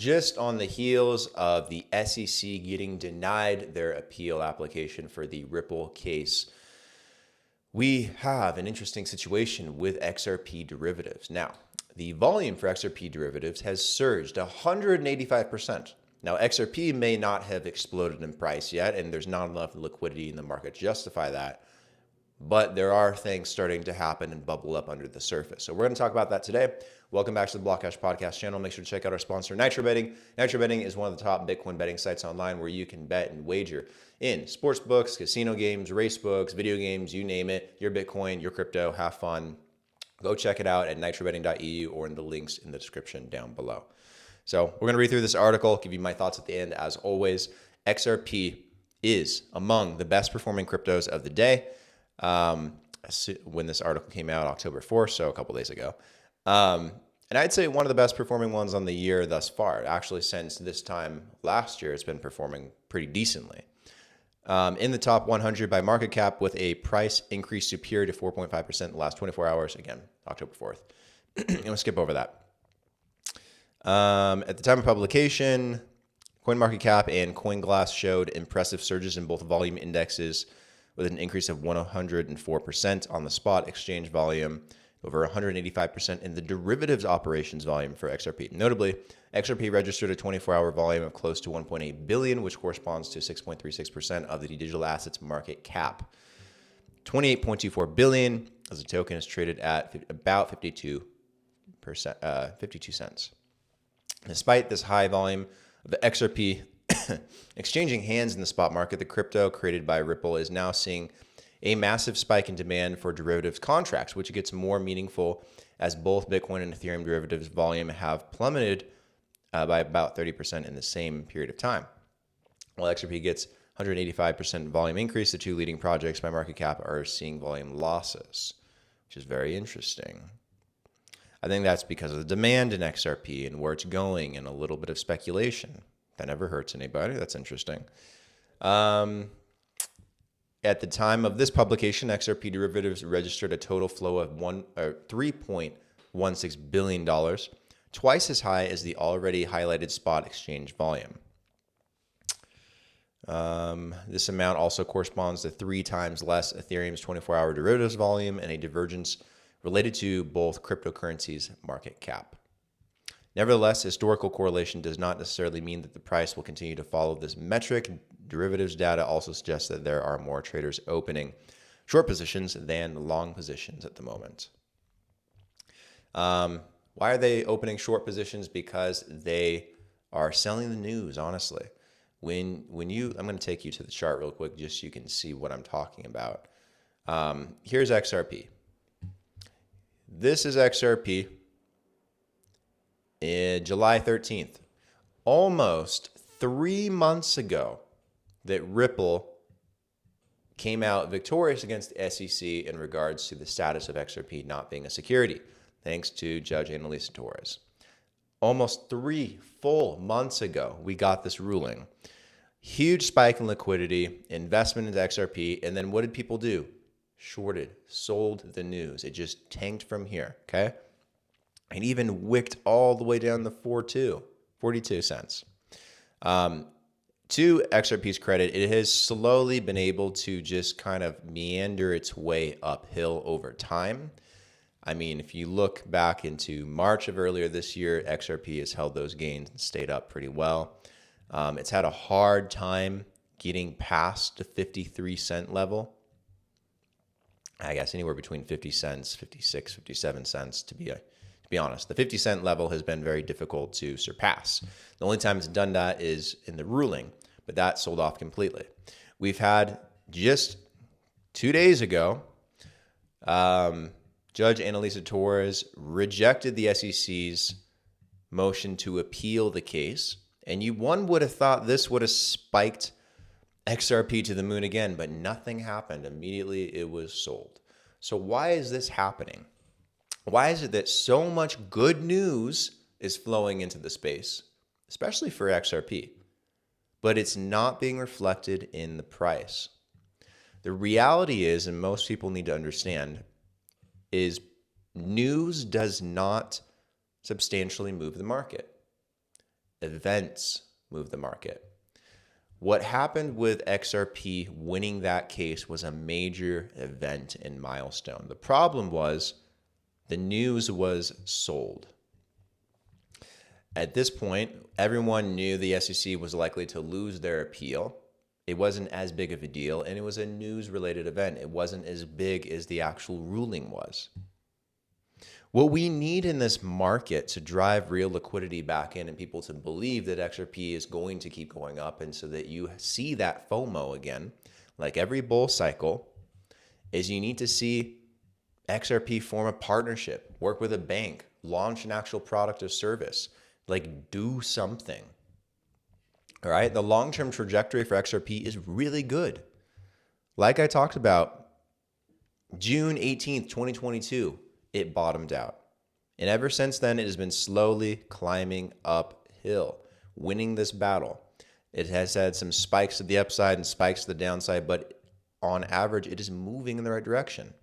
just on the heels of the SEC getting denied their appeal application for the Ripple case, we have an interesting situation with XRP derivatives. Now, the volume for XRP derivatives has surged 185%. Now, XRP may not have exploded in price yet, and there's not enough liquidity in the market to justify that. But there are things starting to happen and bubble up under the surface. So we're going to talk about that today. Welcome back to the Block Cash Podcast channel. Make sure to check out our sponsor, Nitro Betting. Nitro Betting is one of the top Bitcoin betting sites online where you can bet and wager in sports books, casino games, race books, video games, you name it. Your Bitcoin, your crypto, have fun. Go check it out at nitrobetting.eu or in the links in the description down below. So we're going to read through this article, give you my thoughts at the end. As always, XRP is among the best performing cryptos of the day. When this article came out October 4th, so a couple days ago. And I'd say one of the best performing ones on the year thus far. Actually, since this time last year, it's been performing pretty decently. In the top 100 by market cap with a price increase superior to 4.5% in the last 24 hours. Again, October 4th. I'm going to skip over that. At the time of publication, CoinMarketCap and CoinGlass showed impressive surges in both volume indexes with an increase of 104% on the spot exchange volume, over 185% in the derivatives operations volume for XRP. Notably, XRP registered a 24-hour volume of close to 1.8 billion, which corresponds to 6.36% of the digital assets market cap. 28.24 billion as the token is traded at about 52 cents. Despite this high volume of the XRP exchanging hands in the spot market, the crypto created by Ripple is now seeing a massive spike in demand for derivatives contracts, which gets more meaningful as both Bitcoin and Ethereum derivatives volume have plummeted by about 30% in the same period of time. While XRP gets 185% volume increase, the two leading projects by market cap are seeing volume losses, which is very interesting. I think that's because of the demand in XRP and where it's going and a little bit of speculation. That never hurts anybody. That's interesting. At the time of this publication, XRP derivatives registered a total flow of $3.16 billion, twice as high as the already highlighted spot exchange volume. This amount also corresponds to 3 times less Ethereum's 24-hour derivatives volume and a divergence related to both cryptocurrencies' market cap. Nevertheless, historical correlation does not necessarily mean that the price will continue to follow this metric. Derivatives data also suggests that there are more traders opening short positions than long positions at the moment. Why are they opening short positions? Because they are selling the news, honestly. I'm going to take you to the chart real quick just so you can see what I'm talking about. Here's XRP. This is XRP. July 13th, almost 3 months ago, that Ripple came out victorious against the SEC in regards to the status of XRP not being a security, thanks to Judge Annalisa Torres. Almost 3 full months ago, we got this ruling. Huge spike in liquidity, investment into XRP, and then what did people do? Shorted, sold the news. It just tanked from here, okay? And even wicked all the way down to 42 cents. To XRP's credit, it has slowly been able to just kind of meander its way uphill over time. I mean, if you look back into March of earlier this year, XRP has held those gains and stayed up pretty well. It's had a hard time getting past the 53-cent level. I guess anywhere between 50 cents, 56, 57 cents to be honest. The 50-cent level has been very difficult to surpass. The only time it's done that is in the ruling, but that sold off completely. We've had just 2 days ago, Judge Annalisa Torres rejected the SEC's motion to appeal the case, and one would have thought this would have spiked XRP to the moon again, but nothing happened. Immediately it was sold. So why is this happening? Why is it that so much good news is flowing into the space, especially for XRP, but it's not being reflected in the price? The reality is, and most people need to understand, is news does not substantially move the market. Events move the market. What happened with XRP winning that case was a major event and milestone. The problem was the news was sold. At this point, everyone knew the SEC was likely to lose their appeal. It wasn't as big of a deal, and it was a news-related event. It wasn't as big as the actual ruling was. What we need in this market to drive real liquidity back in and people to believe that XRP is going to keep going up, and so that you see that FOMO again, like every bull cycle, is you need to see XRP form a partnership, work with a bank, launch an actual product or service, like do something. All right, the long-term trajectory for XRP is really good. Like I talked about, June 18th, 2022, it bottomed out. And ever since then, it has been slowly climbing uphill, winning this battle. It has had some spikes to the upside and spikes to the downside, but on average, it is moving in the right direction.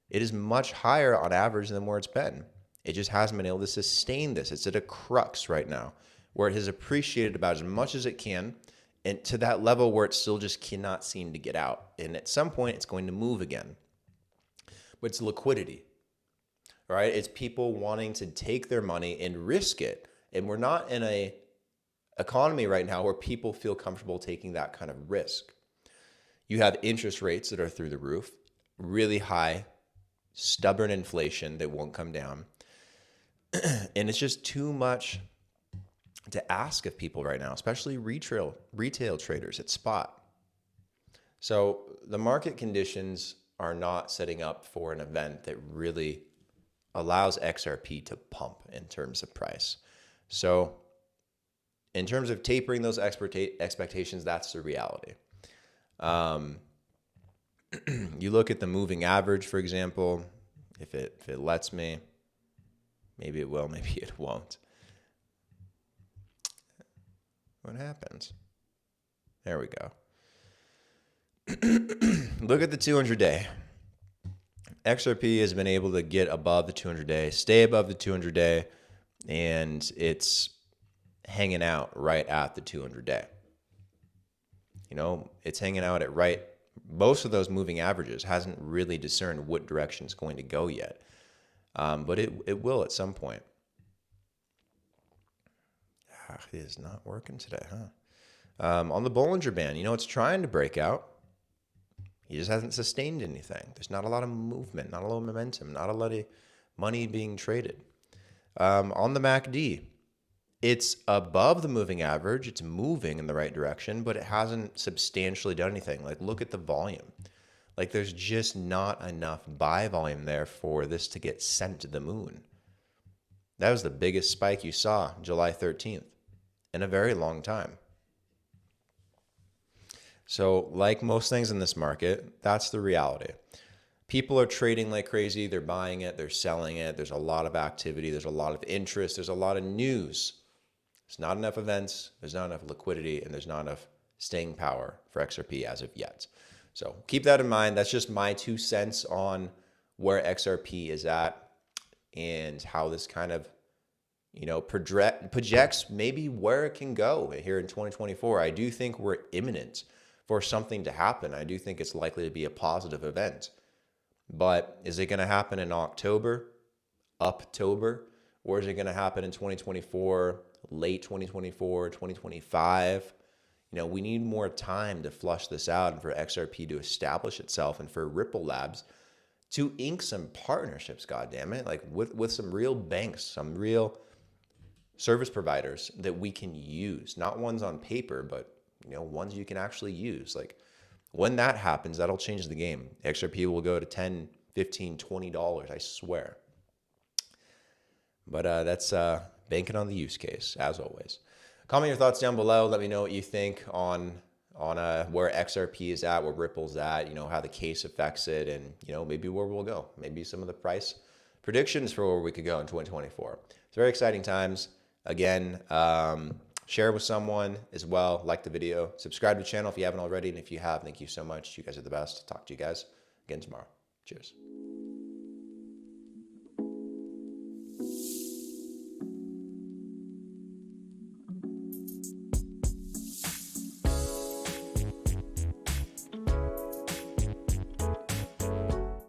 It is much higher on average than where it's been. It just hasn't been able to sustain this. It's at a crux right now where it has appreciated about as much as it can, and to that level where it still just cannot seem to get out. And at some point, it's going to move again. But it's liquidity. Right? It's people wanting to take their money and risk it. And we're not in a economy right now where people feel comfortable taking that kind of risk. You have interest rates that are through the roof, really high, stubborn inflation that won't come down. And it's just too much to ask of people right now, especially retail traders at spot. So the market conditions are not setting up for an event that really allows XRP to pump in terms of price. So in terms of tapering those expectations, that's the reality. You look at the moving average, for example, if it lets me, maybe it will, maybe it won't. What happens? There we go. Look at the 200-day. XRP has been able to get above the 200-day, stay above the 200-day, and it's hanging out right at the 200-day. You know, it's hanging out at right. Most of those moving averages hasn't really discerned what direction it's going to go yet, but it will at some point. It is not working today, huh? On the Bollinger Band, you know, it's trying to break out. He just hasn't sustained anything. There's not a lot of movement, not a lot of momentum, not a lot of money being traded. On the MACD, it's above the moving average. It's moving in the right direction, but it hasn't substantially done anything. Like, look at the volume. Like, there's just not enough buy volume there for this to get sent to the moon. That was the biggest spike you saw July 13th in a very long time. So like most things in this market, that's the reality. People are trading like crazy. They're buying it. They're selling it. There's a lot of activity. There's a lot of interest. There's a lot of news. There's not enough events. There's not enough liquidity. And there's not enough staying power for XRP as of yet. So keep that in mind. That's just my 2 cents on where XRP is at and how this kind of, you know, projects maybe where it can go here in 2024. I do think we're imminent for something to happen. I do think it's likely to be a positive event. But is it going to happen in October, Uptober, or is it going to happen in 2024, late 2024, 2025? You know, we need more time to flush this out and for XRP to establish itself and for Ripple Labs to ink some partnerships, goddammit, like with some real banks, some real service providers that we can use, not ones on paper, but you know, ones you can actually use. Like when that happens, that'll change the game. XRP will go to $10, $15, $20, I swear. But that's banking on the use case, as always. Comment your thoughts down below. Let me know what you think on where XRP is at, where Ripple's at, you know, how the case affects it, and, you know, maybe where we'll go. Maybe some of the price predictions for where we could go in 2024. It's very exciting times. Again, share with someone as well. Like the video. Subscribe to the channel if you haven't already. And if you have, thank you so much. You guys are the best. Talk to you guys again tomorrow. Cheers.